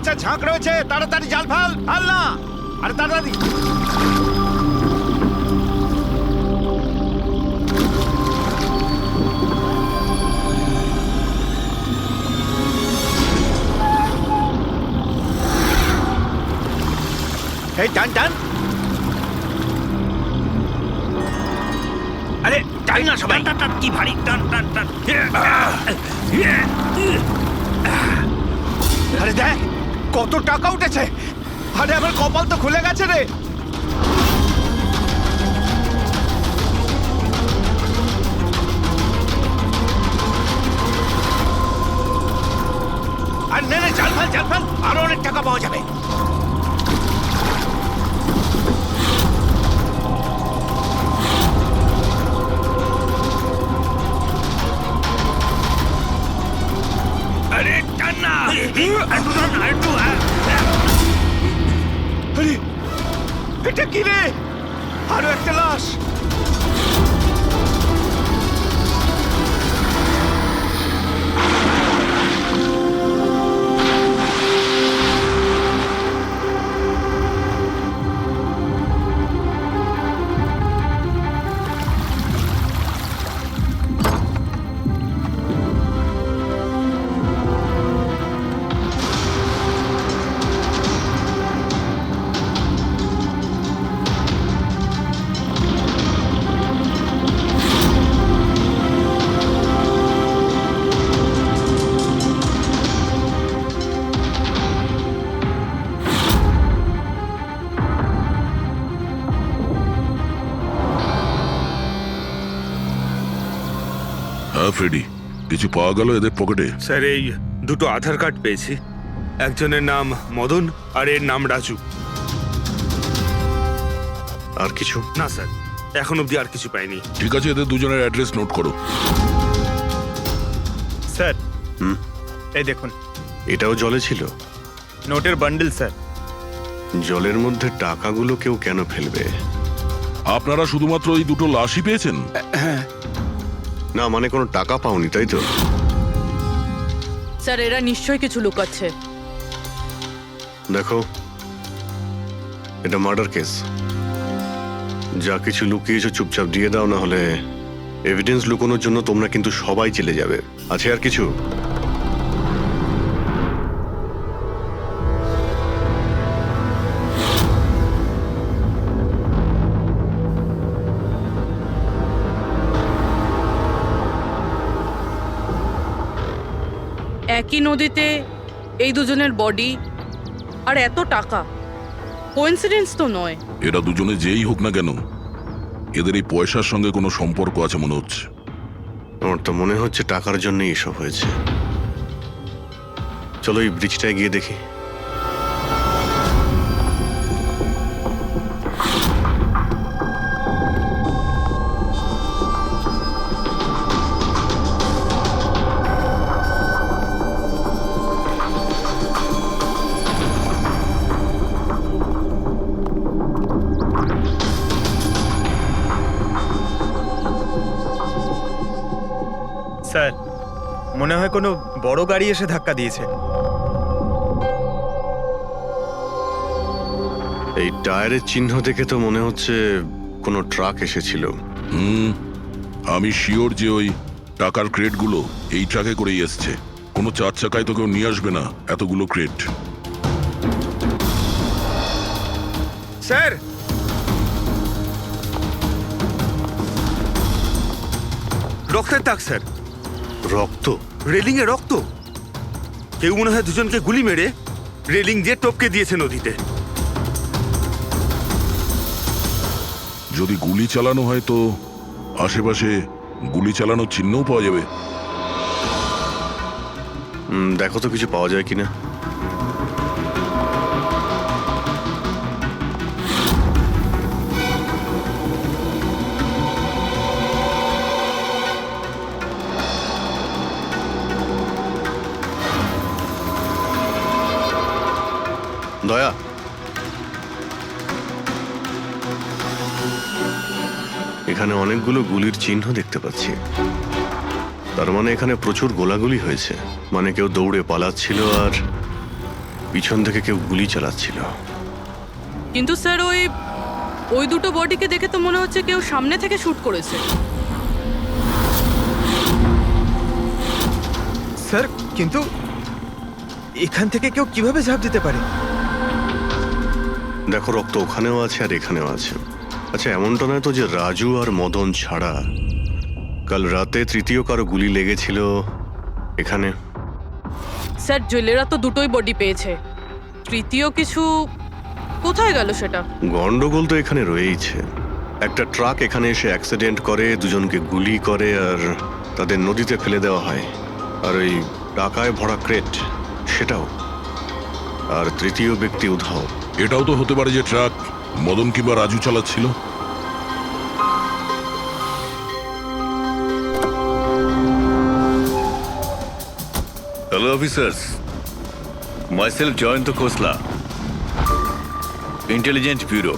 মাছের ঝাঁক রয়েছে, তাড়াতাড়ি জাল ফেল, ফেল না, আরে তাড়াতাড়ি। এই টান টান, আরে টান না সবাই, টান টান, কি ভারী, টান টান টান। আরে দেখ কত টাকা উঠেছে, আরে আমার কপাল তো খুলে গেছে রে। আর নে নে, জাল ফেল জাল ফেল, আরো অনেক টাকা পাওয়া যাবে। আরে টান না, একটু টান না, একটু। আরে এটা কি রে, আরো একটা লাশ। হ্যাঁ ফ্রেডি, কিছু পাওয়া গেল এদের পকেটে? স্যার, এই দুটো আধার কার্ড পেয়েছি। একজনের নাম মদন আর এর নাম রাজু। আর কিছু না স্যার, এখন অবধি আর কিছু পাইনি। ঠিক আছে, এদের দুজনের অ্যাড্রেস নোট করো। স্যার এই দেখুন, এটাও জলে ছিল? নোটের বান্ডেল স্যার। জলের মধ্যে টাকাগুলো কেউ কেন ফেলবে? আপনারা শুধুমাত্র এই দুটো লাশই পেয়েছেন? না মানে কোনো টাকা পাওনি তাই তো? স্যার এরা নিশ্চয়ই কিছু লুকাচ্ছে। দেখো, এটা মার্ডার কেস। যা কিছু লুকিয়েছো চুপচাপ দিয়ে দাও, না হলে এভিডেন্স লুকানোর জন্য তোমরা কিন্তু সবাই চলে যাবে। আছে আর কিছু? একই নদীতে এই দুজনের বডি আর এত টাকা, কোইন্সিডেন্স তো নয়। এরা দুজনে যেই হোক না কেন, এদের এই পয়সার সঙ্গে কোনো সম্পর্ক আছে মনে হচ্ছে। আমার তো মনে হচ্ছে টাকার জন্যই এসব হয়েছে। চলো এই ব্রিজটায় গিয়ে দেখি। স্যার মনে হয় কোনো বড় গাড়ি এসে ধাক্কা দিয়েছে। এই টায়ারের চিহ্ন দেখে তো মনে হচ্ছে কোনো ট্রাক এসেছিল। আমি শিওর যে ওই টাকার ক্রেটগুলো এই ট্রাকে করেই এসছে। কোনো চার চাকায় তো কেউ নিয়ে আসবে না এতগুলো ক্রেট। স্যার, রক্তের দাগ স্যার। রক্ত? রেলিং এ রক্ত। কেউ মনে হয় দুজনকে গুলি মেরে রেলিং দিয়ে টপকে দিয়েছে নদীতে। যদি গুলি চালানো হয় তো আশেপাশে গুলি চালানোর চিহ্নও পাওয়া যাবে। দেখো তো কিছু পাওয়া যায় কিনা। দয়া, এখানে অনেকগুলো গুলির চিহ্ন দেখতে পাচ্ছি। তার মানে এখানে প্রচুর গোলাগুলি হয়েছে। মানে কেউ দৌড়ে পালাচ্ছিল আর পিছন থেকে কেউ গুলি চালাচ্ছিল। কিন্তু স্যার ওই দুটো বডিকে দেখে তো মনে হচ্ছে কেউ সামনে থেকে শুট করেছে। স্যার কিন্তু এখান থেকে কেউ কিভাবে ঝাঁপ দিতে পারে? দেখো, রক্ত ওখানেও আছে আর এখানেও আছে। আচ্ছা, এমনটা নয় তো যে রাজু আর মদন ছাড়া কাল রাতে তৃতীয় কারো গুলি লেগেছিল এখানে? স্যার জেলেরা তো দুটোই বডি পেয়েছে, তৃতীয় কিছু কোথায় গেল সেটা? গন্ডগোল তো এখানে রয়েইছে। একটা ট্রাক এখানে এসে অ্যাক্সিডেন্ট করে, দুজনকে গুলি করে আর তাদের নদীতে ফেলে দেওয়া হয়। আর ওই টাকায় ভরা ক্রেট সেটাও। আর তৃতীয় ব্যক্তি উধাও। এটাও তো হতে পারে যে ট্রাক মদন কিংবা রাজু চালাচ্ছিল। Hello officers, myself Jayant Khosla, Intelligence Bureau.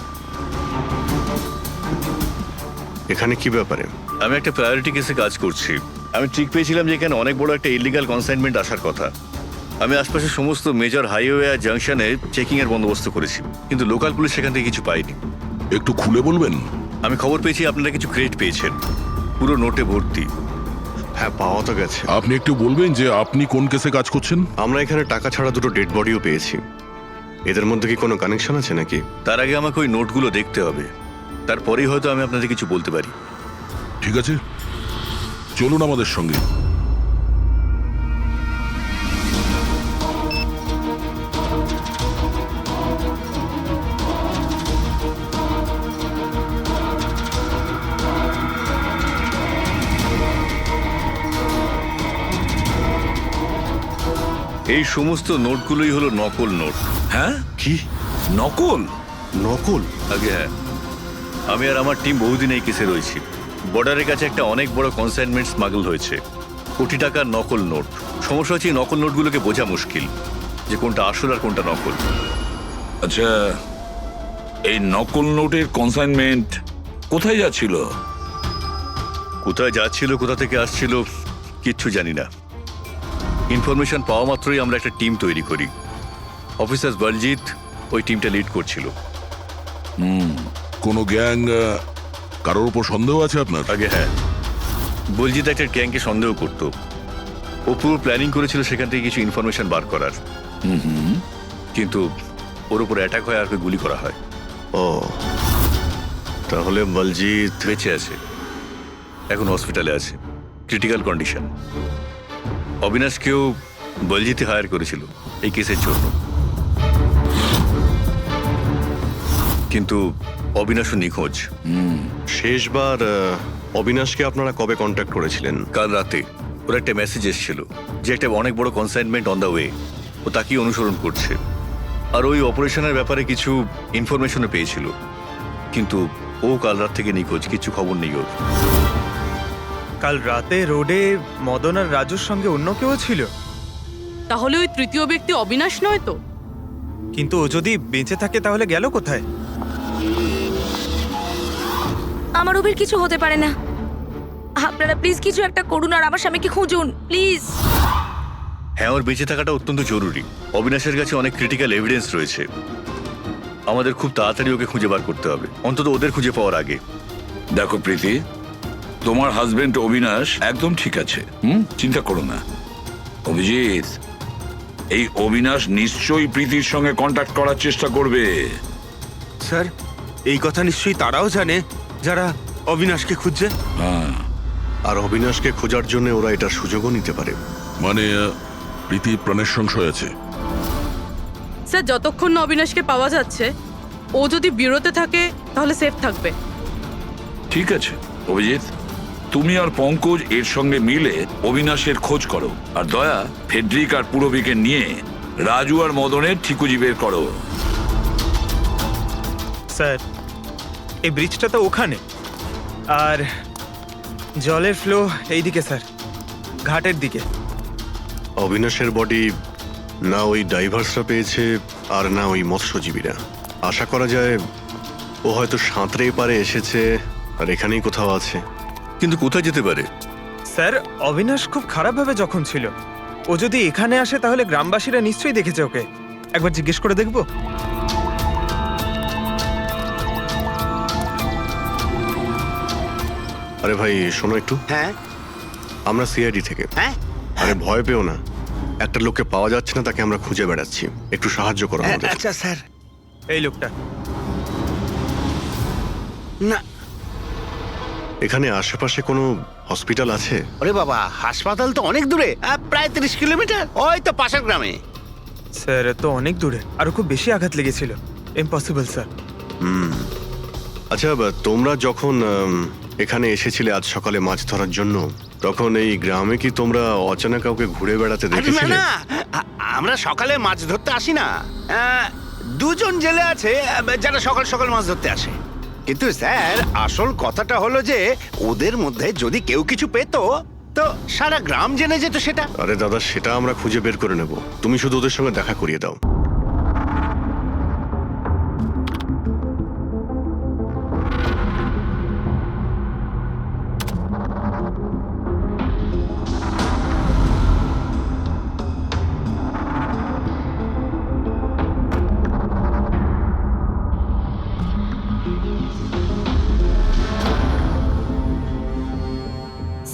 এখানে কি ব্যাপারে? আমি একটা প্রায়োরিটি কেসে কাজ করছি। আমি ঠিক পেয়েছিলাম যে এখানে অনেক বড় একটা ইলিগাল কনসাইনমেন্ট আসার কথা। আমি আশপাশের সমস্ত মেজর হাইওয়ে আর জাংশনে চেকিং এর বন্দোবস্ত করেছি, কিন্তু লোকাল পুলিশ সেখান থেকে কিছু পায়নি। একটু খুলে বলবেন? আমি খবর পেয়েছি আপনারা কিছু ক্রেট পেয়েছেন, পুরো নোটে ভর্তি। হ্যাঁ, পাওয়া তো গেছে। আপনি একটু বলবেন যে আপনি কোন কেসে কাজ করছেন? আমরা এখানে টাকা ছাড়া দুটো ডেড বডিও পেয়েছি। এদের মধ্যে কি কোনো কানেকশন আছে নাকি? তার আগে আমাকে ওই নোটগুলো দেখতে হবে, তারপরেই হয়তো আমি আপনাদের কিছু বলতে পারি। ঠিক আছে, চলুন আমাদের সঙ্গে। এই সমস্ত নোটগুলোই হলো নকল নোট। হ্যাঁ, কি নকল? নকল? আগে হ্যাঁ, আমি আর আমার টিম বহুদিন এই কেসে রয়েছি। বর্ডারের কাছে একটা অনেক বড় কনসাইনমেন্ট স্মাগল হয়েছে, কোটি টাকার নকল নোট। সমস্যা হচ্ছে এই নকল নোটগুলোকে বোঝা মুশকিল যে কোনটা আসল আর কোনটা নকল। আচ্ছা, এই নকল নোটের কনসাইনমেন্ট কোথায় যাচ্ছিল? কোথায় যাচ্ছিল, কোথা থেকে আসছিল কিচ্ছু জানি না। ইনফরমেশন পাওয়া মাত্রই আমরা একটা টিম তৈরি করি। অফিসার বলজিৎ ওই টিমটা লিড করছিল। কোনো গ্যাং কারোর উপর সন্দেহ আছে আপনার? আগে হ্যাঁ, বলজিৎ একটা গ্যাংকে সন্দেহ করত। ও পুরো প্ল্যানিং করেছিল সেখান থেকে কিছু ইনফরমেশন বার করার। কিন্তু ওর উপর অ্যাটাক হয় আর ওকে গুলি করা হয়। ও, তাহলে বলজিৎ বেঁচে আছে, এখন হসপিটালে আছে, ক্রিটিক্যাল কন্ডিশন। অবিনাশকেও বলজিৎই হায়ার করেছিল এই কেসের জন্য, কিন্তু অবিনাশও নিখোঁজ। শেষবার অবিনাশকে আপনারা কবে কন্ট্যাক্ট করেছিলেন? কাল রাতে ওর একটা মেসেজ এসেছিল যে একটা অনেক বড় কনসাইনমেন্ট অন দ্য ওয়ে, ও তাকেই অনুসরণ করছে। আর ওই অপারেশনের ব্যাপারে কিছু ইনফরমেশনও পেয়েছিল, কিন্তু ও কাল রাত থেকে নিখোঁজ, কিছু খবর নেই ওর। কাল রাতে রোডে মদন আর রাজুর সঙ্গে অন্য কেউ ছিল? তাহলে ওই তৃতীয় ব্যক্তি অবিনাশ নয় তো? কিন্তু ও যদি বেঁচে থাকে তাহলে গেল কোথায়? আমার ওবের কিছু হতে পারে না। আপনারা প্লিজ কিছু একটা করুন আর আমার স্বামীকে খুঁজুন প্লিজ। হ্যাঁ, ওর বেঁচে থাকাটা অত্যন্ত জরুরি। অবিনাশের কাছে অনেক ক্রিটিক্যাল এভিডেন্স রয়েছে, আমাদের খুব তাড়াতাড়ি ওকে খুঁজে বার করতে হবে, অন্তত ওদের খুঁজে পাওয়ার আগে। দেখো প্রীতি, তোমার হাজবেন্ড অবিনাশ একদম ঠিক আছে, চিন্তা করো না। অভিজিৎ, এই অবিনাশ নিশ্চয়ই প্রীতির সঙ্গে কন্ট্যাক্ট করার চেষ্টা করবে। স্যার, এই কথা নিশ্চয়ই তারাও জানে যারা অবিনাশকে খুঁজছে। হ্যাঁ, আর অবিনাশকে খোঁজার জন্য ওরা এটার সুযোগও নিতে পারে। মানে প্রীতি প্রাণের সংশয় আছে। স্যার যতক্ষণ না অবিনাশকে পাওয়া যাচ্ছে, ও যদি বিরতে থাকে তাহলে সেফ থাকবে। ঠিক আছে অভিজিৎ, তুমি আর পঙ্কজ এর সঙ্গে মিলে অবিনাশের খোঁজ করো, আর দয়া ফেডরিক আর পুরবিকে নিয়ে রাজু আর মদনের ঠিকুজি বের করো। স্যার, এই ব্রিজটা তো ওখানে, আর জলের ফ্লো এইদিকে স্যার, ঘাটের দিকে। অবিনাশের বডি না ওই ডাইভার্সরা পেয়েছে আর না ওই মৎস্যজীবীরা। আশা করা যায় ও হয়তো সাঁতরে পারে এসেছে আর এখানেই কোথাও আছে। কিন্তু কোথায় যেতে পারে? স্যার, অবিনাশ খুব খারাপভাবে জখম ছিল। ও যদি এখানে আসে তাহলে গ্রামবাসীরা নিশ্চয়ই দেখেছে ওকে। একবার জিজ্ঞেস করে দেখবো? আরে ভাই শোনো একটু, হ্যাঁ আমরা সিআইডি থেকে। হ্যাঁ আরে ভয় পেও না, একটা লোককে পাওয়া যাচ্ছে না, তাকে আমরা খুঁজে বেড়াচ্ছি, একটু সাহায্য করো আমাদের। আচ্ছা স্যার। এই লোকটা। না এখানে আশেপাশে কোনো হসপিটাল আছে? ওরে বাবা, হাসপাতাল তো অনেক দূরে, প্রায় 30 কিলোমিটার, ওই তো পাশের গ্রামে। স্যার তো অনেক দূরে, আরো খুব বেশি আঘাত লেগেছিল। Impossible sir. আচ্ছা তোমরা যখন এখানে এসেছিলে আজ সকালে মাছ ধরার জন্য, তখন এই গ্রামে কি তোমরা অচেনা কাউকে ঘুরে বেড়াতে আরে না দেখেছিলে? না, আমরা সকালে মাছ ধরতে আসি না। দুজন জেলে আছে যারা সকাল সকাল মাছ ধরতে আসে। কিন্তু স্যার আসল কথাটা হলো যে ওদের মধ্যে যদি কেউ কিছু পেতো তো সারা গ্রাম জেনে যেত সেটা। আরে দাদা, সেটা আমরা খুঁজে বের করে নেব, তুমি শুধু ওদের সঙ্গে দেখা করিয়ে দাও।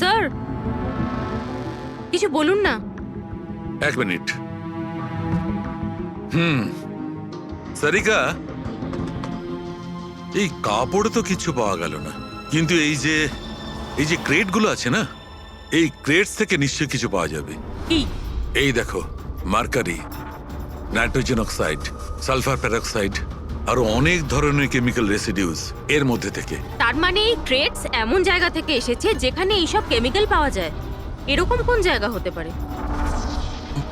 স্যার কিছু বলুন না। এক মিনিট। সারিকা, এই কাপড়ে তো কিছু পাওয়া গেল না, কিন্তু এই যে ক্রেটগুলো আছে না, এই ক্রেটস থেকে নিশ্চয়ই কিছু পাওয়া যাবে। কি? এই দেখো, mercury, nitrogen oxide, sulphur peroxide, আরো অনেক ধরনের কেমিক্যাল রেসিডিউস এর মধ্যে থেকে। তার মানে এই ট্রেডস এমন জায়গা থেকে এসেছে যেখানে এইসব কেমিক্যাল পাওয়া যায়। এরকম কোন জায়গা হতে পারে?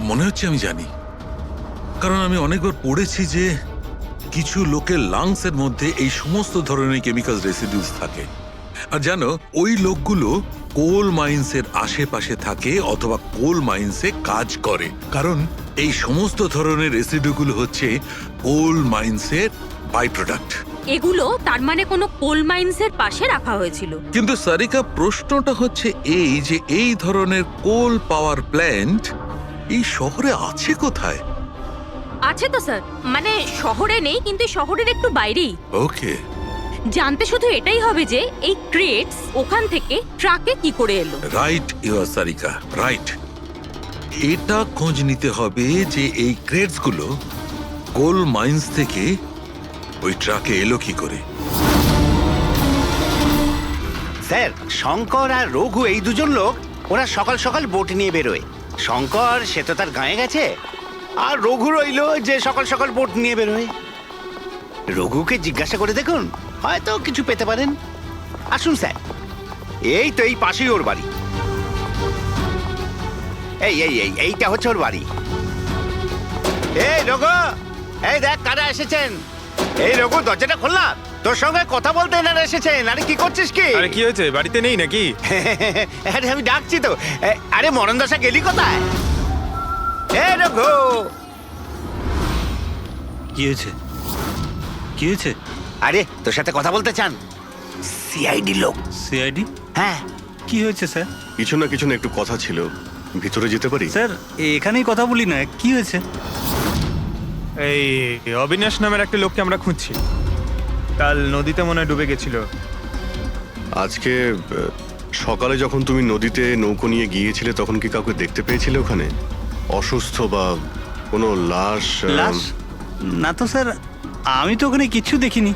মনে হচ্ছে আমি জানি, কারণ আমি অনেকবার পড়েছি যে কিছু লোকের লাংস এর মধ্যে এই সমস্ত ধরনের কেমিক্যাল রেসিডিউস থাকে। আর জানো, ওই লোকগুলো কোল মাইন্সের আশেপাশে থাকে অথবা কোল মাইন্সে কাজ করে, কারণ এই সমস্ত ধরনের রেসিডিউগুলো হচ্ছে কোল মাইন্সের বাই প্রোডাক্ট। এগুলো তার মানে কোনো কোল মাইন্সের পাশে রাখা হয়েছিল। কিন্তু সারিকা, প্রশ্নটা হচ্ছে এই যে এই ধরনের কোল পাওয়ার প্ল্যান্ট এই শহরে আছে কোথায়? আছে তো স্যার, মানে শহরে নেই, কিন্তু শহরের একটু বাইরেই। ওকে, জানতে শুধু এটাই হবে যে এই ক্রেটস ওখান থেকে ট্রাকে কি করে এলো। Right your Sarika, right. এটা খোঁজ নিতে হবে যে এই ক্রেটস গুলো কোল মাইন্স থেকে ওই ট্রাকে এলো কি করে। স্যার শঙ্কর আর রঘু এই দুজন লোক, ওরা সকাল সকাল বোট নিয়ে বেরোয়। শঙ্কর সে তো তার গায়ে গেছে, আর রঘু রইলো যে সকাল সকাল বোট নিয়ে বেরোয়। রঘুকে জিজ্ঞাসা করে দেখুন, হয়তো কিছু পেতে পারেন। আসুন স্যার, এই তো এই পাশেই ওর বাড়ি। এইটা হচ্ছে ওর বাড়ি। এই রঘু, এই দেখ কারা এসেছেন। এই রঘু, দরজাটা খোলা, তোর সঙ্গে কথা বলতে এনারা এসেছেন। আরে কি করছিস কি? আরে কি হয়েছে, বাড়িতে নেই নাকি? আরে আমি ডাকছি তো। আরে মরণ দশা গেলি কোথায়? এই রঘু। কি হয়েছে? কি হয়েছে? আরে তোর সাথে কথা বলতে চান সিআইডি লোক। সিআইডি? হ্যাঁ। কি হয়েছে স্যার? কিছু না একটু কথা ছিল, ভিতরে যেতে পারি? স্যার এখানেই কথা বলি না, কি হয়েছে? এই অবিনাশ নামের একটা লোককে আমরা খুঁজছি। কাল নদীতে মনে হয় ডুবে গেছিল। আজকে সকালে যখন তুমি নদীতে নৌকো নিয়ে গিয়েছিলে, তখন কি কাউকে দেখতে পেয়েছিলে ওখানে অসুস্থ বা কোনো লাশ? লাশ? না তো স্যার, আমি তো ওখানে কিছু দেখিনি।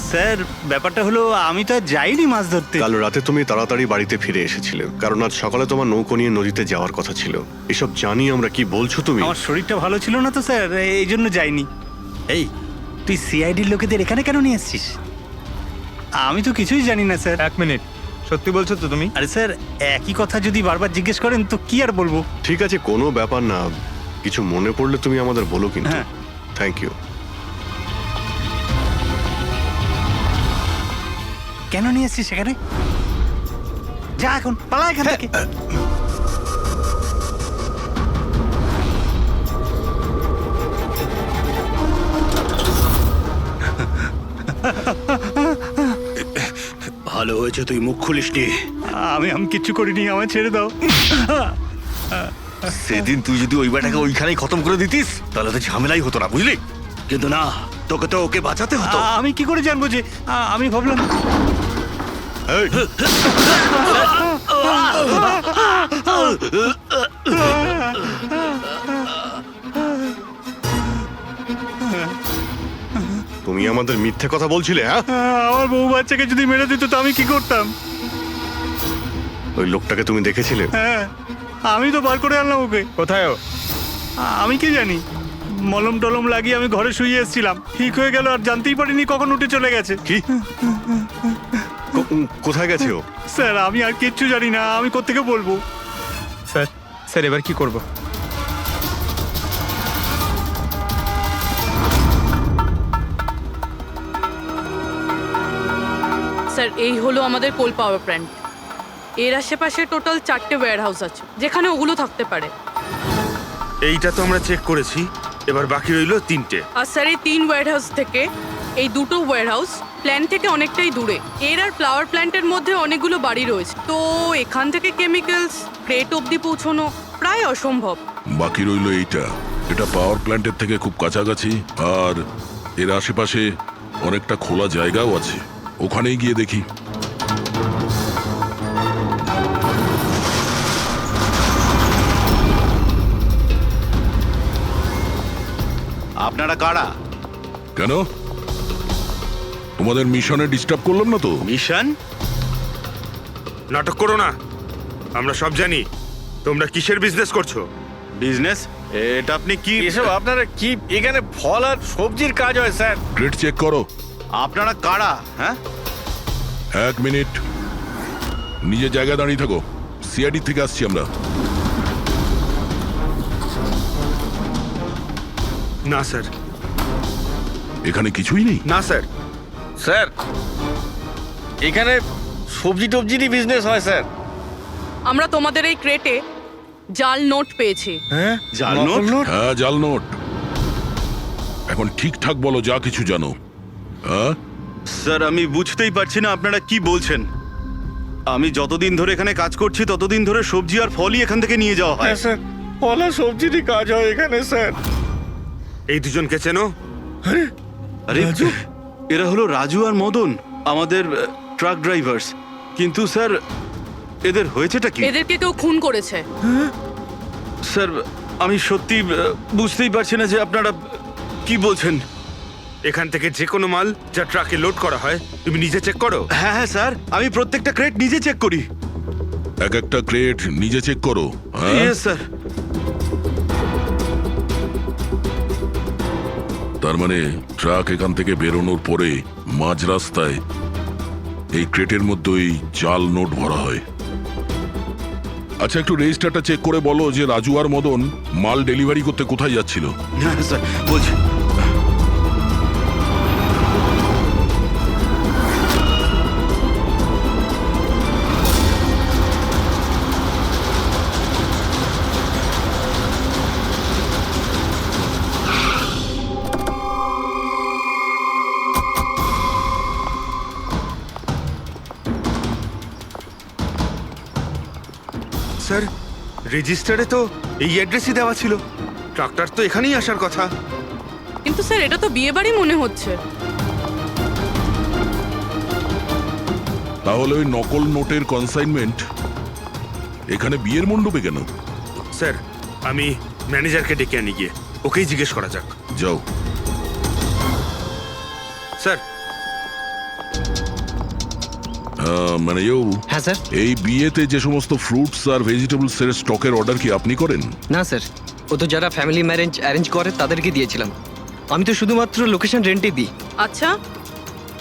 স্যার ব্যাপারটা হলো, আমি তো আর যাইনি মাছ ধরতে। কাল রাতে তুমি তাড়াতাড়ি বাড়িতে ফিরে এসেছিলে, কারণ আজ সকালে তোমার নৌকো নিয়ে নদীতে যাওয়ার কথা ছিল। এসব জানি আমরা, কি বলছো তুমি? আমার শরীরটা ভালো ছিল না তো স্যার, এই জন্য যাইনি। এই তুই সিআইডির লোকেদের এখানে কেন নিয়ে এসছিস? আমি তো কিছুই জানি না স্যার। এক মিনিট, সত্যি বলছো তো তুমি? আরে স্যার, একই কথা যদি বারবার জিজ্ঞেস করেন তো কি আর বলবো। ঠিক আছে, কোনো ব্যাপার না, কিছু মনে পড়লে তুমি আমাদের বলো কিন্তু। হ্যাঁ। Thank you. কেন নিয়ে এসছিস সেখানে? যা এখন, পালা এখান থেকে। ভালো হয়েছে তুই মুখ খুলিসনি। আমি কিচ্ছু করিনি, আমায় ছেড়ে দাও। সেদিন তুই যদি ওই বেটাকে ওইখানেই খতম করে দিতিস তাহলে তো ঝামেলাই হতো না, বুঝলি? কিন্তু না, তোকে তো ওকে বাঁচাতে হতো। আমি কি করে জানবো যে আমি ভাবলাম এই, তুমি আমাদের মিথ্যে কথা বলছিলে, হ্যাঁ? আমার বউ বাচ্চাকে যদি মেরে দিত তো আমি কি করতাম? ওই লোকটাকে তুমি দেখেছিলে? হ্যাঁ, আমি তো বার করে আনলাম ওকে। কোথায় ও? আমি কি জানি, মলম টলম লাগিয়ে আমি ঘরে শুয়ে এসেছিলাম, ঠিক হয়ে গেল আর জানতেই পারিনি কখন উঠে চলে গেছে। কি? কোথায় গেছে ও? স্যার আমি আর কিচ্ছু জানি না, আমি কোত্থেকে বলবো? স্যার স্যার এবার কি করব? স্যার এই হলো আমাদের কোল পাওয়ার প্ল্যান্ট। এর আশেপাশে টোটাল 4টে ওয়্যার হাউস আছে যেখানে ওগুলো থাকতে পারে। এইটা তো আমরা চেক করেছি, এবার বাকি রইলো 3টে। আর স্যার এই 3 ওয়্যার হাউস থেকে এই 2টো ওয়্যার হাউস প্ল্যান্ট থেকে অনেকটাই দূরে। এর আর ফ্লাওয়ার প্ল্যান্টের মধ্যে অনেকগুলো বাড়ি রয়েছে, তো এখান থেকে কেমিক্যালস ক্রেট অবধি পৌঁছানো প্রায় অসম্ভব। বাকি রইলো এইটা, এটা পাওয়ার প্ল্যান্টের থেকে খুব কাছাকাছি, আর এর আশেপাশে অনেকটা খোলা জায়গাও আছে, ওখানেই গিয়ে দেখি। আপনারা কারা? কেন, তোমাদের মিশনে ডিস্টার্ব করলাম না তো? মিশন? নাটক করো না, আমরা সব জানি তোমরা কিসের বিজনেস করছো। বিজনেস? এটা আপনি কি এসব আপনারা কি? এখানে ফল আর সবজির কাজ হয়, স্যার। ক্রেট চেক করো। আপনারা কারা? হ্যাঁ, 1 মিনিট, নিজের জায়গায় দাঁড়িয়ে থাকো। সিআইডি থেকে আসছি আমরা। না স্যার, এখানে কিছুই নেই। না স্যার। স্যার এখানে সবজি টবজিরই বিজনেস হয়, স্যার। আমরা তোমাদের এই ক্রেটে জাল নোট পেয়েছি। হ্যাঁ, জাল নোট? হ্যাঁ, জাল নোট। এখন ঠিকঠাক বলো যা কিছু জানো। হ্যাঁ, স্যার আমি বুঝতেই পারছি না আপনারা কি বলছেন। আমি যতদিন ধরে এখানে কাজ করছি ততদিন ধরে সবজি আর ফলই এখান থেকে নিয়ে যাওয়া হয়। স্যার, ফল আর সবজিরই কাজ হয় এখানে, স্যার। এই দুজনকে চেনো? আরে এরা হলো রাজু আর মদন, আমাদের ট্রাক ড্রাইভার্স। কিন্তু স্যার এদের হয়েছেটা কি? এদেরকে কেউ খুন করেছে। স্যার আমি সত্যি বুঝতেই পারছি না যে আপনারা কি বলছেন। এখান থেকে যে কোনো মাল যা ট্রাকে লোড করা হয় তুমি নিজে চেক করো। হ্যাঁ হ্যাঁ স্যার, আমি প্রত্যেকটা ক্রেট নিজে চেক করি। এক একটা ক্রেট নিজে চেক করো। হ্যাঁ, ইয়েস স্যার। তার মানে ট্রাক এখান থেকে বেরোনোর পরে মাঝ রাস্তায় এই ক্রেটের মধ্যেই জাল নোট ভরা হয়। আচ্ছা, একটু রেজিস্টারটা চেক করে বলো যে রাজু আর মদন মাল ডেলিভারি করতে কোথায় যাচ্ছিল। হ্যাঁ স্যার বলছি। স্যার রেজিস্টারে তো এই অ্যাড্রেসই দেওয়া ছিল, ট্রাকটার তো এখানেই আসার কথা। কিন্তু স্যার এটা তো বিয়ে বাড়ি মনে হচ্ছে। তাহলে ওই নকল নোটের কনসাইনমেন্ট এখানে বিয়ের মণ্ডপে কেন? স্যার আমি ম্যানেজারকে ডেকে আনি, গিয়ে ওকেই জিজ্ঞেস করা যাক। যাও। স্যার। মানে হ্যাঁ স্যার। এই বিয়েতে যে সমস্ত ফ্রুটস আর ভেজিটেবলস এর স্টকের অর্ডার কি আপনি করেন? না স্যার, ও তো যারা ফ্যামিলি ম্যারেজ অ্যারেঞ্জ করে তাদেরকে দিয়েছিলাম। আমি তো শুধুমাত্র লোকেশন রেন্টে দিই। আচ্ছা,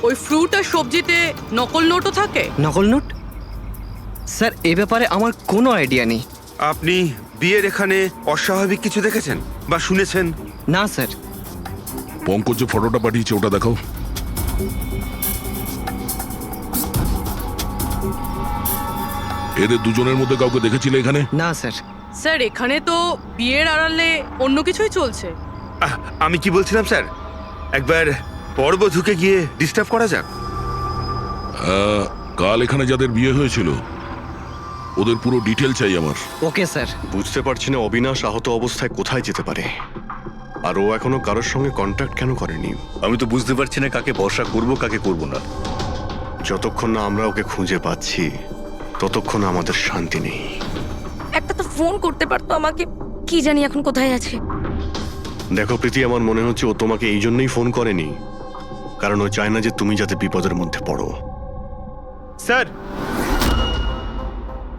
ওই ফ্রুট আর সবজিতে নকল নোটও থাকে? নকল নোট? স্যার এ ব্যাপারে আমার কোনো আইডিয়া নেই। আপনি বিয়ের এখানে অস্বাভাবিক কিছু দেখেছেন বা শুনেছেন? না স্যার। পঙ্কজ যে ফটোটা পাঠিয়েছে ওটা দেখাও। এদের দুজনের মধ্যে কাউকে দেখেছিলে এখানে? না স্যার। স্যার এখানে তো বিয়ের আড়ালে অন্য কিছুই চলছে। আমি কি বলছিলাম স্যার, একবার পরবধূকে গিয়ে ডিস্টার্ব করা যাক। কাল এখানে যাদের বিয়ে হয়েছিল ওদের পুরো ডিটেল চাই আমার। Okay sir. বুঝতে পারছি না অবিনাশ আহত অবস্থায় কোথায় যেতে পারে, আর ও এখনো কারোর সঙ্গে কন্ট্যাক্ট কেন করেনি। আমি তো বুঝতে পারছি না কাকে ভরসা করব কাকে করব না। যতক্ষণ না আমরা ওকে খুঁজে পাচ্ছি ততক্ষণ আমাদের শান্তি নেই। একটা তো ফোন করতে পারতো আমাকে, কি জানি এখন কোথায় আছে। দেখো প্রীতি, আমার মনে হচ্ছে ও তোমাকে এই জন্যই ফোন করেনি, কারণ ও চায় না যে তুমি যাতে বিপদের মধ্যে পড়ো। স্যার,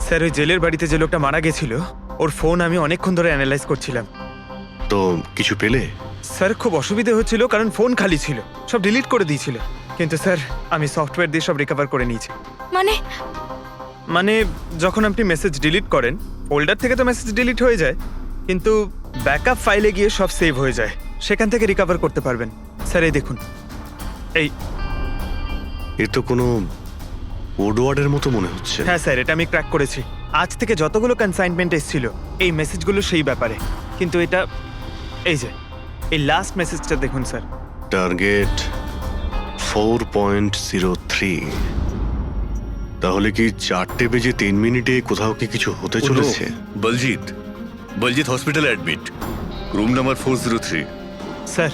স্যার ওই জেলের বাড়িতে যে লোকটা মারা গেছিল ওর ফোন আমি অনেকক্ষণ ধরে অ্যানালাইজ করছিলাম। তো কিছু পেলে? স্যার খুব অসুবিধে হচ্ছিল কারণ ফোন খালি ছিল, সব ডিলিট করে দিয়েছিল। কিন্তু স্যার আমি সফটওয়্যার দিয়ে সব রিকভার করে নিয়েছি। মানে যখন আপনি মেসেজ ডিলিট করেন ফোল্ডার থেকে তো মেসেজ ডিলিট হয়ে যায়, কিন্তু ব্যাকআপ ফাইলে গিয়ে সব সেভ হয়ে যায়, সেখান থেকে রিকভার করতে পারবেন। স্যার এই দেখুন, এই এ তো কোনো কোডওয়ার্ডের মতো মনে হচ্ছে। হ্যাঁ স্যার, এটা আমি ক্র্যাক করেছি। আজ থেকে যতগুলো কনসাইনমেন্ট এসেছিল এই মেসেজগুলো সেই ব্যাপারে, কিন্তু এটা এই যে এই লাস্ট মেসেজটা দেখুন স্যার। টার্গেট 4.03। তাহলে কি 4:03 কোথাও কি কিছু হতে চলেছে? বলজিৎ হসপিটালে অ্যাডমিট, রুম নাম্বার 403। স্যার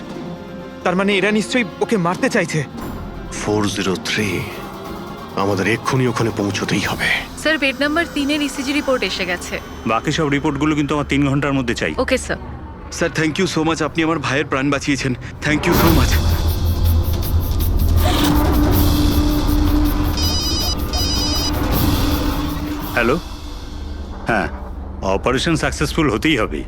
তার মানে এরা নিশ্চয়ই ওকে মারতে চাইছে। 403, আমাদের এক্ষুনি ওখানে পৌঁছতেই হবে। স্যার বেড নাম্বার 3-এর ইসিজি রিপোর্ট এসে গেছে। বাকি সব রিপোর্টগুলো কিন্তু আমার 3 ঘন্টার মধ্যে চাই। Okay sir. Sir thank you so much, আপনি আমার ভাইয়ের প্রাণ বাঁচিয়েছেন। Thank you so much. Hello, হ্যাঁ, অপারেশন সাকসেসফুল হতেই হবে।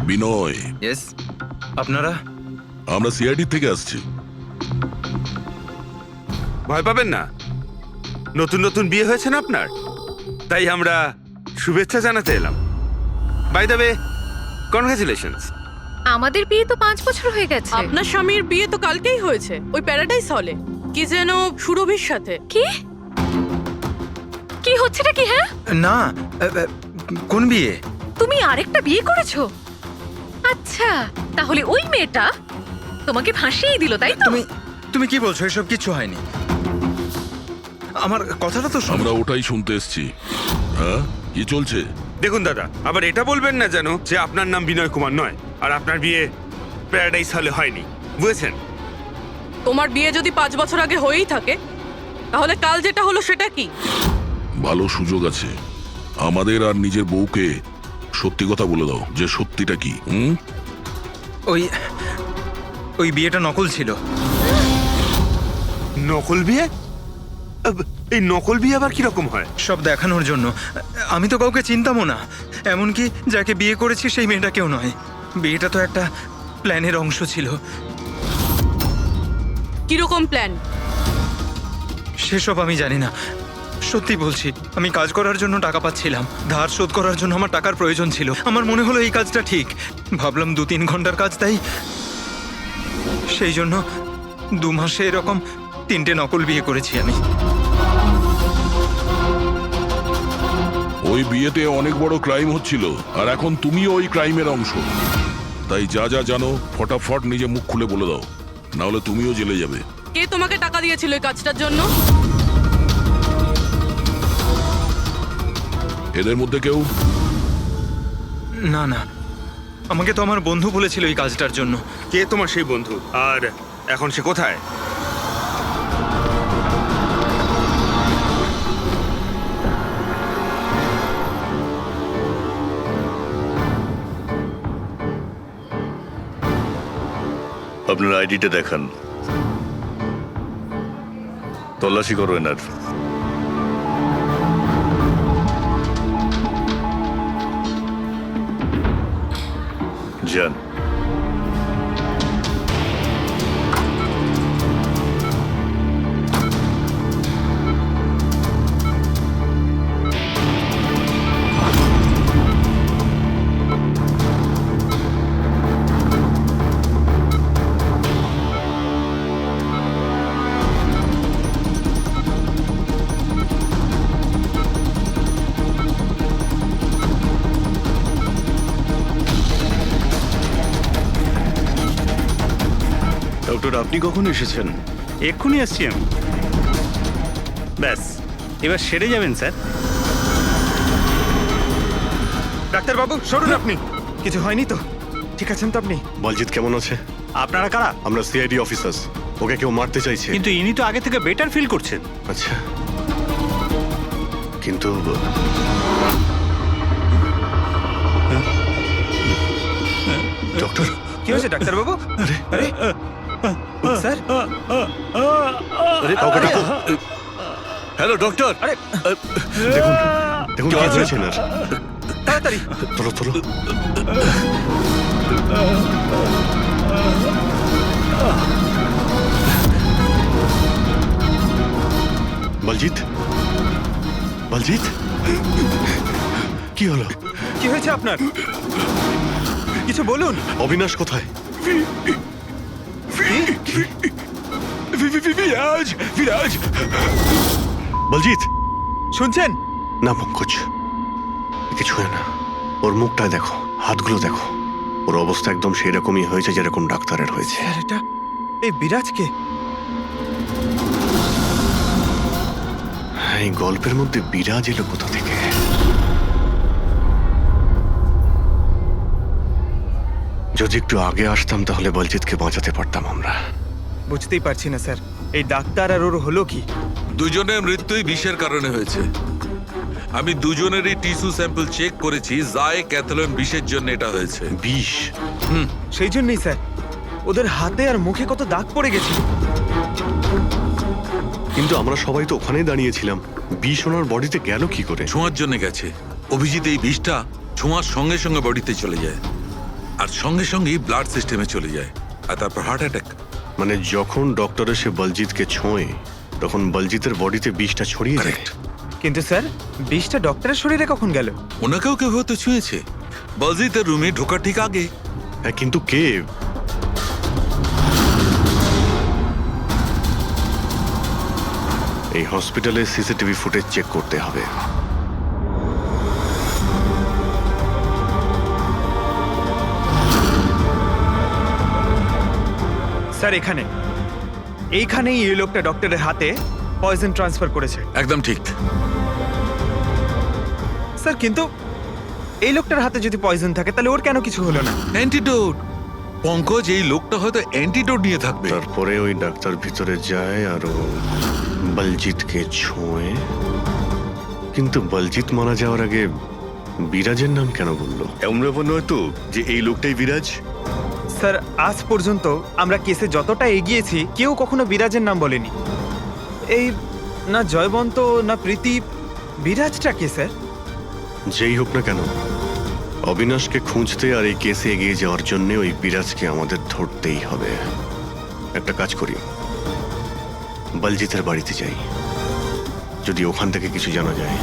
বিনয়, ইয়েস, আপনারা? আমরা সিআইডি থেকে আসছি। ভয় পাবেন না, নতুন নতুন বিয়ে হয়েছে না আপনার, তাই আমরা শুভেচ্ছা জানাতে এলাম। By the way, congratulations. আমাদের বিয়ে তো 5 বছর হয়ে গেছে। আপনার স্বামীর বিয়ে তো কালকেই হয়েছে, ওই প্যারাডাইস হলে, কি যেন সুরভির সাথে। কি কি হচ্ছেটা কি? হ্যাঁ না, কোন বিয়ে? তুমি আরেকটা বিয়ে করেছো? আচ্ছা, তাহলে ওই মেয়েটা তোমাকে ফাঁসিয়ে দিল, তাই তো? তুমি কি বলছো? এসব কিছু হয়নি। আমার কথাটা তো শোনো। আমরা ওটাই শুনতে এসেছি। হ্যাঁ, কি চলছে? দেখুন দাদা, আবার এটা বলবেন না যেন যে আপনার নাম বিনয় কুমার নয় আর আপনার বিয়ে প্যারাডাইস হলে হয়নি, বুঝেছেন? তোমার বিয়ে যদি 5 বছর আগে হয়েই থাকে, তাহলে কাল যেটা হলো সেটা কি? ভালো সুযোগ আছে, আমাদের আর নিজের বউকে সত্যি কথা বলে দাও যে সত্যিটা কি। ওই বিয়েটা নকল ছিল। নকল বিয়ে? এই নকল বিয়ে আবার কিরকম হয়? সব দেখানোর জন্য। আমি তো কাউকে চিনতামও না, এমনকি যাকে বিয়ে করেছি সেই মেয়েটাকেও নয়। বিয়েটা তো একটা প্ল্যানের অংশ ছিল। কিরকম প্ল্যান? সেসব আমি জানি না, সত্যি বলছি। আমি কাজ করার জন্য টাকা পাচ্ছিলাম, ধার শোধ করার জন্য আমার টাকার প্রয়োজন ছিল। আমার মনে হলো এই কাজটা ঠিক, ভাবলাম 2-3 ঘন্টার কাজ, তাই সেই জন্য 2 মাসে এরকম 3টে নকল বিয়ে করেছি আমি। ওই বিয়েতে অনেক বড় ক্রাইম হচ্ছিল, আর এখন তুমিও ওই ক্রাইমের অংশ। তাই যা যা জানো ফটাফট নিজে মুখ খুলে বলে দাও, না হলে তুমিও জেলে যাবে। কে তোমাকে টাকা দিয়েছিল এই কাজটার জন্য? এদের মধ্যে কেউ? না না, আমাকে তো আমার বন্ধু বলেছিল এই কাজটার জন্য। কে তোমার সেই বন্ধু, আর এখন সে কোথায়? আপনার আইডিটা দেখান, তল্লাশি করো এনার। যান। আপনি কখন এসেছেন? এক্ষুনি আসছি আমি। ব্যাস, এবার সেরে যাবেন স্যার। ডাক্তারবাবু সরুন আপনি। কিছু হয়নি তো? ঠিক আছেন তো আপনি? বলজিৎ কেমন আছে? আপনারা কারা? আমরা সিআইডি অফিসার্স। ওকে কেউ মারতে চাইছে। কিন্তু ইনি তো আগে থেকে বেটার ফিল করছেন। আচ্ছা, কিন্তু ডক্টর, কি হয়েছে ডাক্তারবাবু? আরে স্যার, আরে কাউকে ডাকো। Hello doctor. আরে দেখুন দেখুন কি হয়েছে না। তাড়াতাড়ি। তোলো তোলো। বলজিৎ, বলজিৎ, কি হলো? কি হয়েছে আপনার? কিছু বলুন। অবিনাশ কোথায়? বিরাজ, বিরাজ। বলজিৎ, শুনছেন? না পঙ্কজ, কিছু হয় না। ওর মুখটায় দেখো, হাতগুলো দেখো। ওর অবস্থা একদম সেই রকমই হয়েছে যেরকম ডাক্তারের হয়েছে। স্যার, এটা এই বিরাজকে? এই গল্পের মধ্যে বিরাজ এলো কোথা থেকে? যদি একটু আগে আসতাম তাহলে বলজিৎকে বাঁচাতে পারতাম আমরা। বুঝতেই পারছি না স্যার, এই ডাক্তার আর ওর হলো কি? দুজনের মৃত্যুই বিষের কারণে হয়েছে। আমি দুজনেরই টিস্যু স্যাম্পল চেক করেছি, জায় ক্যাথলন বিষের জন্য এটা হয়েছে। বিষ? সেই জন্যই স্যার, ওদের হাতে আর মুখে কত দাগ পড়ে গেছে। কিন্তু আমরা সবাই তো ওখানেই দাঁড়িয়েছিলাম। বিষ ওনার বডিতে গেল কি করে? ছোঁয়ার জন্য গেছে। অভিজিৎ, এই বিষটা ছোঁয়ার সঙ্গে সঙ্গে বডিতে চলে যায়, আর সঙ্গে সঙ্গেই ব্লাড সিস্টেমে চলে যায়, আর তারপর হার্ট অ্যাটাক। মানে যখন ডক্টর এসে বলজিৎকে ছোঁয়ে তখন বলজিতের বডিতে বিষটা ছড়িয়ে যায়। কারেক্ট। কিন্তু স্যার, বিষটা ডক্টরের শরীরে কখন গেল? ওনাকেও কেউ হয়তো ছুঁয়েছে বলজিতের রুমে ঢোকার ঠিক আগে। হ্যাঁ, কিন্তু কে? এই হসপিটালে সিসিটিভি ফুটেজ চেক করতে হবে। স্যার, এইখানেই এই লোকটা ডক্টরের হাতে পয়জন ট্রান্সফার করেছে। একদম ঠিক। স্যার, কিন্তু এই লোকটার হাতে যদি পয়জন থাকে তাহলে ওর কেন কিছু হলো না? অ্যান্টিডোট। পঙ্কজ, এই লোকটা হয়তো অ্যান্টিডোট নিয়ে থাকবে। তারপরে ওই ডাক্তার ভিতরে যায় আর ও বলজিৎকে ছোঁয়ে। কিন্তু বলজিৎ মারা যাওয়ার আগে বিরাজের নাম কেন বললো? এমন ব্যাপার নয় তো যে এই লোকটাই বিরাজ? স্যার, আজ পর্যন্ত আমরা কেসে যতটা এগিয়েছি কেউ কখনো বিরাজের নাম বলেনি। এই না জয়বন্ত না প্রীতি, বিরাজটা কে স্যার? যেই হোক না কেন, অবিনাশকে খুঁজতে আর এই কেসে এগিয়ে যাওয়ার জন্য ওই বিরাজকে আমাদের ধরতেই হবে। একটা কাজ করি, বলজিতের বাড়িতে যাই, যদি ওখান থেকে কিছু জানা যায়।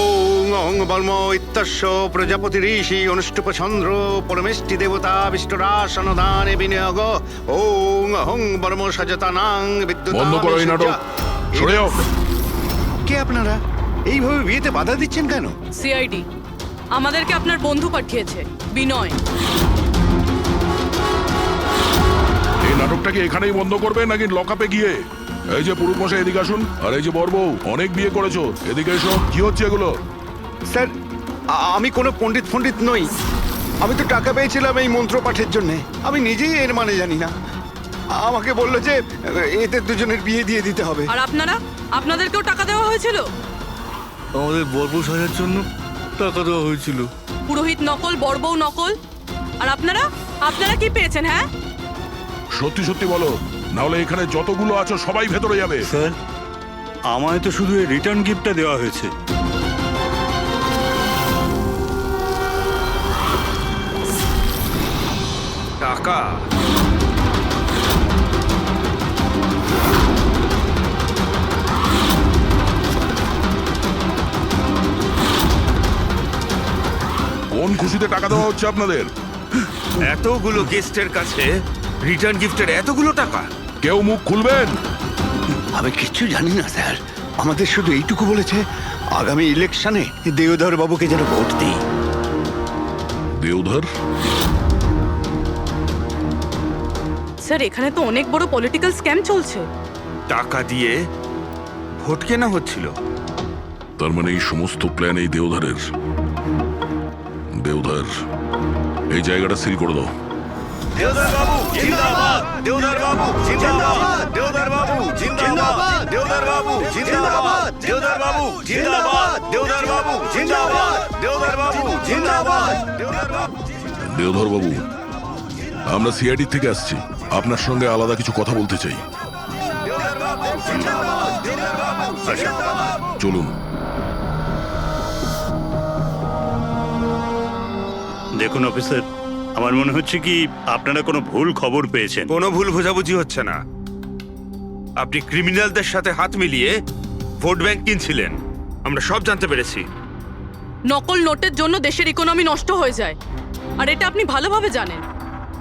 ওং অং বর্ম ইত্যস্য প্রজাপতি ঋষি অনুষ্ঠুপ চন্দ্র পরমেষ্টি দেবতা বিষ্ণুরাসনদানে বিনিয়োগ ওং অং বর্ম সজতানাং বিদ্যুৎ। বন্ধ করো এই নাটক, সরে যাও। কে আপনারা? এইভাবে বিয়েতে বাধা দিচ্ছেন কেন? সিআইডি আমাদেরকে আপনার বন্ধু পাঠিয়েছে, বিনয়। এই নাটকটাকে এখানেই বন্ধ করবে নাকি লকআপে গিয়ে? এই যে পুরুষ মশাই, এদিকে আসুন। আর এই যে বরবউ, অনেক বিয়ে করেছো, এদিকে এসো। কি হচ্ছে এগুলো? স্যার, আমি কোনো পণ্ডিত নই। আমি তো টাকা পেয়েছিলাম এই মন্ত্র পাঠের জন্য। আমি নিজেই এর মানে জানি না। আমাকে বললো যে এদের দুজনের বিয়ে দিয়ে দিতে হবে। আর আপনাদেরকেও টাকা দেওয়া হয়েছিল? আমাদের বর্ব সাজার জন্য টাকা দেওয়া হয়েছিল। পুরোহিত নকল, বড়বউ নকল। আর আপনারা কি পেয়েছেন? হ্যাঁ, সত্যি সত্যি বলো, নাহলে এখানে যতগুলো আছো সবাই ভেতরে যাবে। স্যার, আমায় তো শুধু এই রিটার্ন গিফটটা দেওয়া হয়েছে। টাকা? কোন খুশিতে টাকা দেওয়া হচ্ছে আপনাদের? এতগুলো গেস্টের কাছে রিটার্ন গিফটের এতগুলো টাকা? কেউ মুখ খুলবেন? আমি কিচ্ছু জানি না স্যার। আমাদের শুধু এইটুকু বলেছে, আগামী ইলেকশনে দেওধর বাবুকে যেন ভোট দিই। দেওধর? স্যার এখানে তো অনেক বড় পলিটিক্যাল স্ক্যাম চলছে। টাকা দিয়ে ভোট কেনা হচ্ছিল। তার মানে এই সমস্ত প্ল্যান এই দেওধারের। দেওধার, এই জায়গাটা সিল করে দাও। দেওদার বাবু জিন্দাবাদ, দেওদার বাবু জিন্দাবাদ, দেওদার বাবু জিন্দাবাদ, দেওদার বাবু জিন্দাবাদ, দেওদার বাবু জিন্দাবাদ, দেওদার বাবু জিন্দাবাদ, দেওদার বাবু জিন্দাবাদ, দেওদার বাবু। দেওধর বাবু, আমরা সিআইডি থেকে আসছি, আপনার সঙ্গে আলাদা কিছু কথা বলতে চাই। আচ্ছা, চলুন। দেখুন অফিসার, আমার মনে হচ্ছে কি আপনারা কোনো ভুল খবর পেয়েছেন। কোনো ভুল বোঝাবুঝি হচ্ছে না। আপনি ক্রিমিনালদের সাথে হাত মিলিয়ে ভোট ব্যাংক কিনছিলেন, আমরা সব জানতে পেরেছি। নকল নোটের জন্য দেশের ইকোনমি নষ্ট হয়ে যায়, আর এটা আপনি ভালোভাবে জানেন।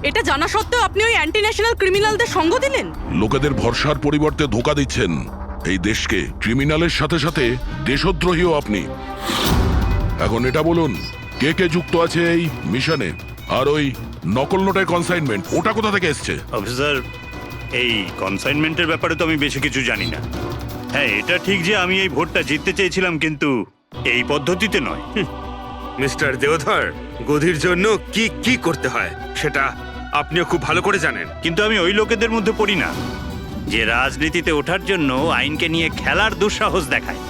এটা জানা সত্ত্বেও আপনি ওই অ্যান্টি ন্যাশনাল ক্রিমিনালদের সঙ্গ দিলেন। লোকেদের ভরসার পরিবর্তে ধোকা দিচ্ছেন এই দেশকে। ক্রিমিনালের সাথে সাথে দেশদ্রোহীও আপনি। এখন এটা বলুন, কে কে যুক্ত আছে এই মিশনে? আর ওই নকল নোটের কনসাইনমেন্ট, ওটা কোথা থেকে এসছে? অফিসার, এই কনসাইনমেন্টের ব্যাপারে তো আমি বেশি কিছু জানি না। হ্যাঁ, এটা ঠিক যে আমি এই ভোটটা জিততে চেয়েছিলাম, কিন্তু এই পদ্ধতিতে নয়। মিস্টার দেওধর, গদির জন্য কি কি করতে হয় সেটা আপনিও খুব ভালো করে জানেন। কিন্তু আমি ওই লোকেদের মধ্যে পড়ি না যে রাজনীতিতে ওঠার জন্য আইনকে নিয়ে খেলার দুঃসাহস দেখায়।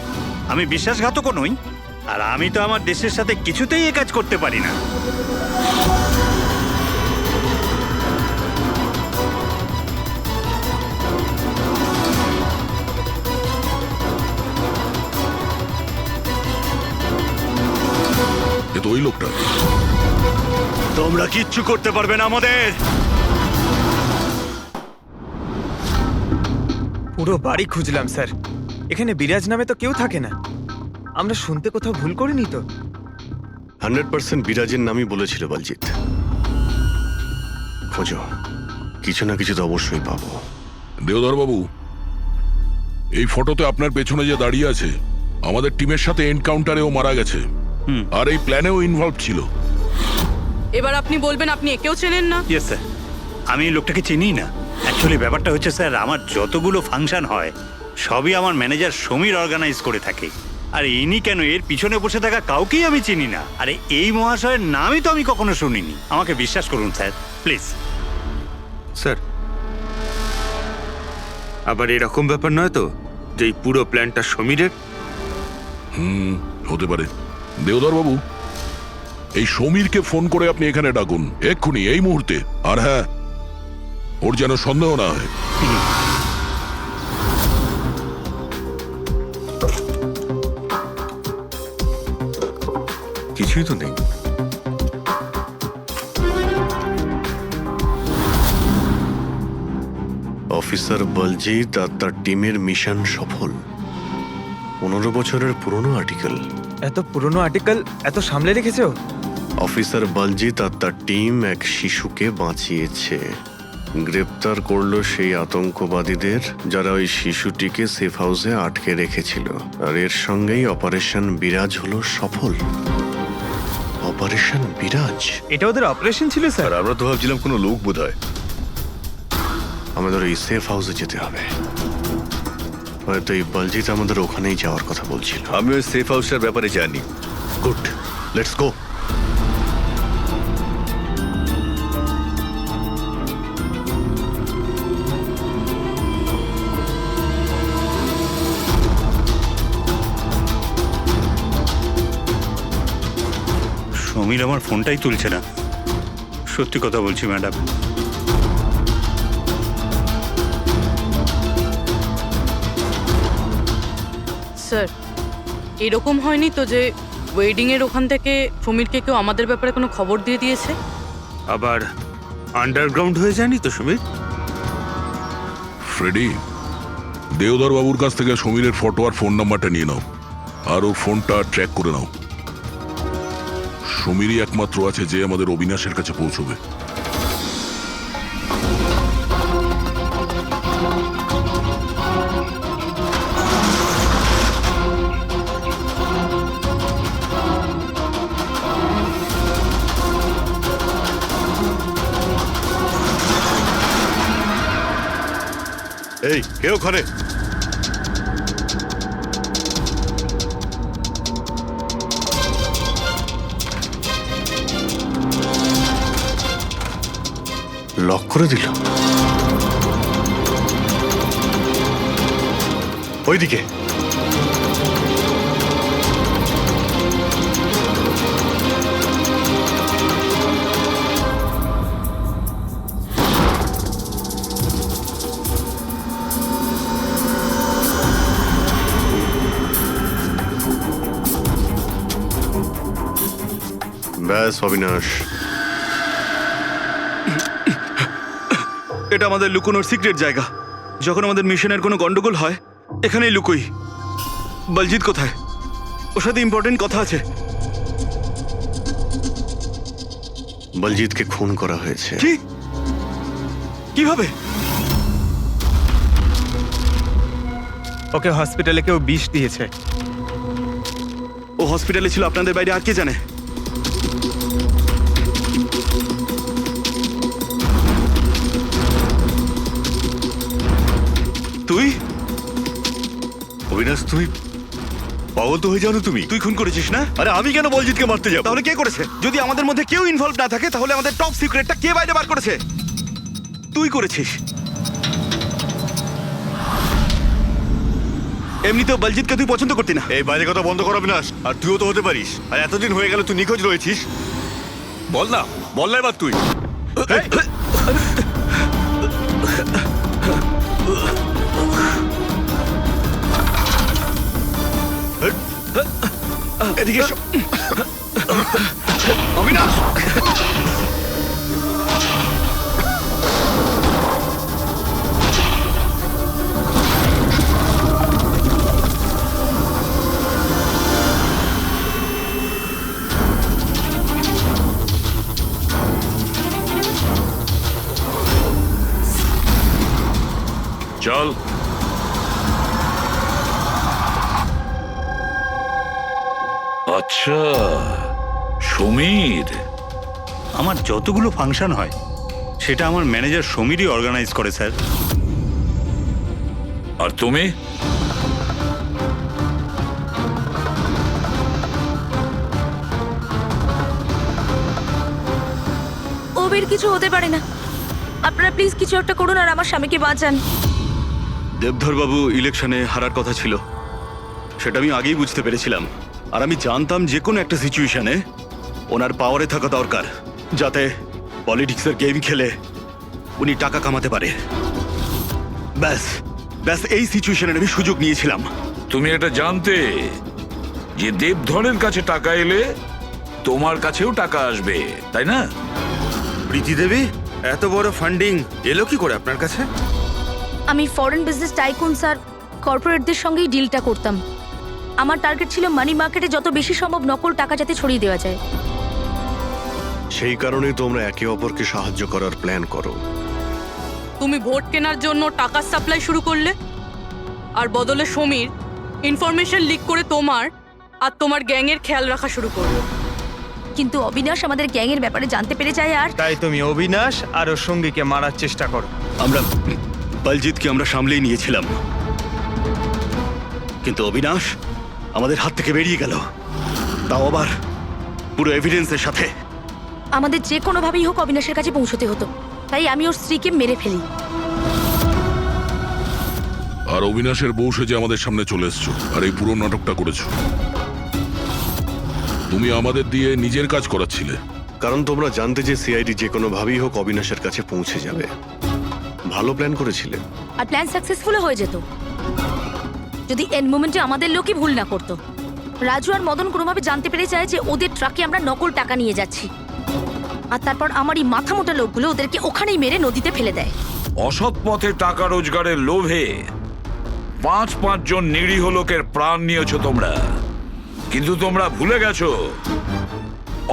আমি বিশ্বাসঘাতকও নই, আর আমি তো আমার দেশের সাথে কিছুতেই এ কাজ করতে পারি না। এ তো ওই লোকটা। তোমরা কিচ্ছু করতে পারবে না আমাদের। পুরো বাড়ি খুঁজলাম স্যার, এখানে বিরাজ নামে তো কেউ থাকে না। আমরা শুনতে কোথাও ভুল করিনি তো? 100% বিরাজের নামই বলেছিল বলজিৎ। খোঁজো, কিছু না কিছু তো অবশ্যই পাবো। দেওধর বাবু, এই ফটোতে আপনার পেছনে যে দাঁড়িয়ে আছে, আমাদের টিমের সাথে এনকাউন্টারেও মারা গেছে, আর এই প্ল্যানেও ইনভলভ ছিল। এবার আপনি বলবেন আপনি একেও চেনেন না? ইয়েস স্যার, আমি এই লোকটাকে চিনি না। অ্যাকচুয়ালি ব্যাপারটা হচ্ছে স্যার, আমার যতগুলো ফাংশন হয় সবই আমার ম্যানেজার সমীর অর্গানাইজ করে থাকে। আর ইনি কেন, এর পিছনে বসে থাকা কাউকেই আমি চিনি না। আরে এই মহাশয়ের নামই তো আমি কখনো শুনিনি। আমাকে বিশ্বাস করুন স্যার, প্লিজ। স্যার, আবার এরকম ব্যাপার নয় তো যে এই পুরো প্ল্যানটা সমীরের? হতে পারে। দেওধর বাবু, এই সমীরকে ফোন করে আপনি এখানে ডাকুন এক্ষুনি, এই মুহূর্তে। আর হ্যাঁ, ওর যেন সন্দেহ না হয়। কিছুই তো নেই। অফিসার বলজিৎ আর তার টিমের মিশন সফল। 15 বছরের পুরনো আর্টিকেল। এত পুরনো আর্টিকেল এত সামলে রেখেছো? অফিসার বলজিৎ আর তার টিম এক শিশুকে বাঁচিয়েছে। গ্রেপ্তার করলো সেই আতঙ্কবাদীদের যারা ওই শিশুটিকে সেফ হাউসে আটকে রেখেছিল। আর এর সঙ্গেই অপারেশন বিরাজ হলো সফল। অপারেশন বিরাজ? এটা ওদের অপারেশন ছিল স্যার? আর আমরা তো ভাবছিলাম কোনো লোক বোধ হয়। আমাদের এই সেফ হাউসে যেতে হবে। হয়তো এই বলজিৎ আমাদের ওখানেই যাওয়ার কথা বলছিল। আমি ওই সেফ হাউসটার ব্যাপারে জানি। Good, let's go. সমীর আমার ফোনটাই তুলছে না। সত্যি কথা বলছি ম্যাডাম। স্যার, এরকম হয়নি তো যে ওয়েডিং এর ওখান থেকে সমীরকে কেউ আমাদের ব্যাপারে কোনো খবর দিয়ে দিয়েছে? আবার আন্ডারগ্রাউন্ড হয়ে যায়নি তো সমীর? ফ্রেডি, দেওধর বাবুর কাছ থেকে সমীরের ফটো আর ফোন নাম্বারটা নিয়ে নাও, আর ওর ফোনটা ট্র্যাক করে নাও। সমীরই একমাত্র আছে যে আমাদের অবিনাশের কাছে পৌঁছবে। এই কে ওখানে? লক করে দিল। ওইদিকে ব্যাস অবিনাশ, এটা আমাদের লুকোনোর সিক্রেট জায়গা। যখন আমাদের মিশনের কোনো গন্ডগোল হয় এখানেই লুকোই। বলজিৎ কোথায়? ওর সাথে ইম্পর্টেন্ট কথা আছে। বলজিৎকে খুন করা হয়েছে। কি? কিভাবে? ওকে হসপিটালে কেউ বিষ দিয়েছে। ও হসপিটালে ছিল, আপনাদের বাইরে আর কে জানে? তুই অবিনাশ, তুমি পাগল তো হয়ে যাও না তুমি? তুই খুন করেছিস না? আরে আমি কেন বলজিৎকে মারতে যাব? তাহলে কে করেছে? যদি আমাদের মধ্যে কেউ ইনভলভ না থাকে তাহলে আমাদের টপ সিক্রেটটা কে বাইরে বার করেছে? তুই করেছিস। এমনিতেও বলজিৎকে তুই পছন্দ করতি না। এই বাইরে কথা বন্ধ কর অবিনাশ। আর তুইও তো হতে পারিস। আর এতদিন হয়ে গেল তুই নিখোঁজ রয়েছিস। বল না এবার তুই। এদিকে এসো। অবিনাশ! চল। আচ্ছা, সমীর। আমার যতগুলো ফাংশন হয় সেটা আমার ম্যানেজার সমীরই অর্গানাইজ করে স্যার। আর তুমি? ওবের কিছু হতে পারে না। আপনারা প্লিজ কিছু একটা করুন আর আমার স্বামীকে বাঁচান। দেবধর বাবু ইলেকশনে হারার কথা ছিল, সেটা আমি আগেই বুঝতে পেরেছিলাম। আর আমি জানতাম যে কোনো একটা সিচুয়েশনে ওনার পাওয়ারে থাকা দরকার, যাতে পলিটিক্সের গেম খেলে উনি টাকা কামাতে পারে। ব্যাস ব্যাস এই সিচুয়েশনের আমি সুযোগ নিয়েছিলাম। তুমি এটা জানতে যে দেবধরের কাছে টাকা এলে তোমার কাছেও টাকা আসবে, তাই না? প্রীতি দেবী, এত বড় ফান্ডিং এলো কি করে আপনার কাছে? আমি ফরেন বিজনেস টাইকুনস আর কর্পোরেটদের সঙ্গেই ডিলটা করতাম। আমার টার্গেট ছিল মানি মার্কেটে যত বেশি সম্ভব নকল টাকা যাতে ছড়িয়ে দেওয়া যায়। সেই কারণেই তোমরা একে অপরকে সাহায্য করার প্ল্যান করো। তুমি ভোট কেনার জন্য টাকার সাপ্লাই শুরু করলে, আর বদলে সমীর ইনফরমেশন লিক করে তোমার আর তোমার গ্যাংয়ের খেয়াল রাখা শুরু করলো। কিন্তু অবিনাশ আমাদের গ্যাংয়ের ব্যাপারে জানতে পেরে যায় আর তাই তুমি অবিনাশ আর ওর সঙ্গীকে মারার চেষ্টা করো। আমরা বলজিৎকে আমরা সামলেই নিয়েছিলাম, কিন্তু অবিনাশ আমাদের হাত থেকে বেরিয়ে গেল, তাও আবার পুরো এভিডেন্সের সাথে। আমাদের যে কোনোভাবেই হোক অবিনাশের কাছে পৌঁছতে হতো, তাই আমি ওর স্ত্রীকে মেরে ফেলি। আর অবিনাশের বউ সেজে আমাদের সামনে চলে এসছো আর এই পুরো নাটকটা করেছো। তুমি আমাদের দিয়ে নিজের কাজ করাচ্ছিলে, কারণ তোমরা জানতে যে সিআইডি যে কোনো ভাবেই হোক অবিনাশের কাছে পৌঁছে যাবে। ভালো প্ল্যান করেছিলে। আর প্ল্যান সাকসেসফুল হয়ে যেত যদি এন্ড মোমেন্টে আমাদের লোকই ভুল না করতো। রাজু আর মদন কোনোভাবে জানতে পেরে যায় যে ওদের ট্রাকে আমরা নকল টাকা নিয়ে যাচ্ছি, আর তারপর আমার এই মাথা মোটা লোকগুলো ওদেরকে ওখানেই মেরে নদীতে ফেলে দেয়। অসৎ পথে টাকা রোজগারের লোভে 5 জন নিরীহ লোকের প্রাণ নিয়েছো তোমরা, কিন্তু তোমরা ভুলে গেছো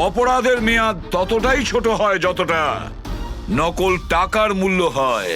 অপরাধের মেয়াদ ততটাই ছোট হয় যতটা নকল টাকার মূল্য হয়।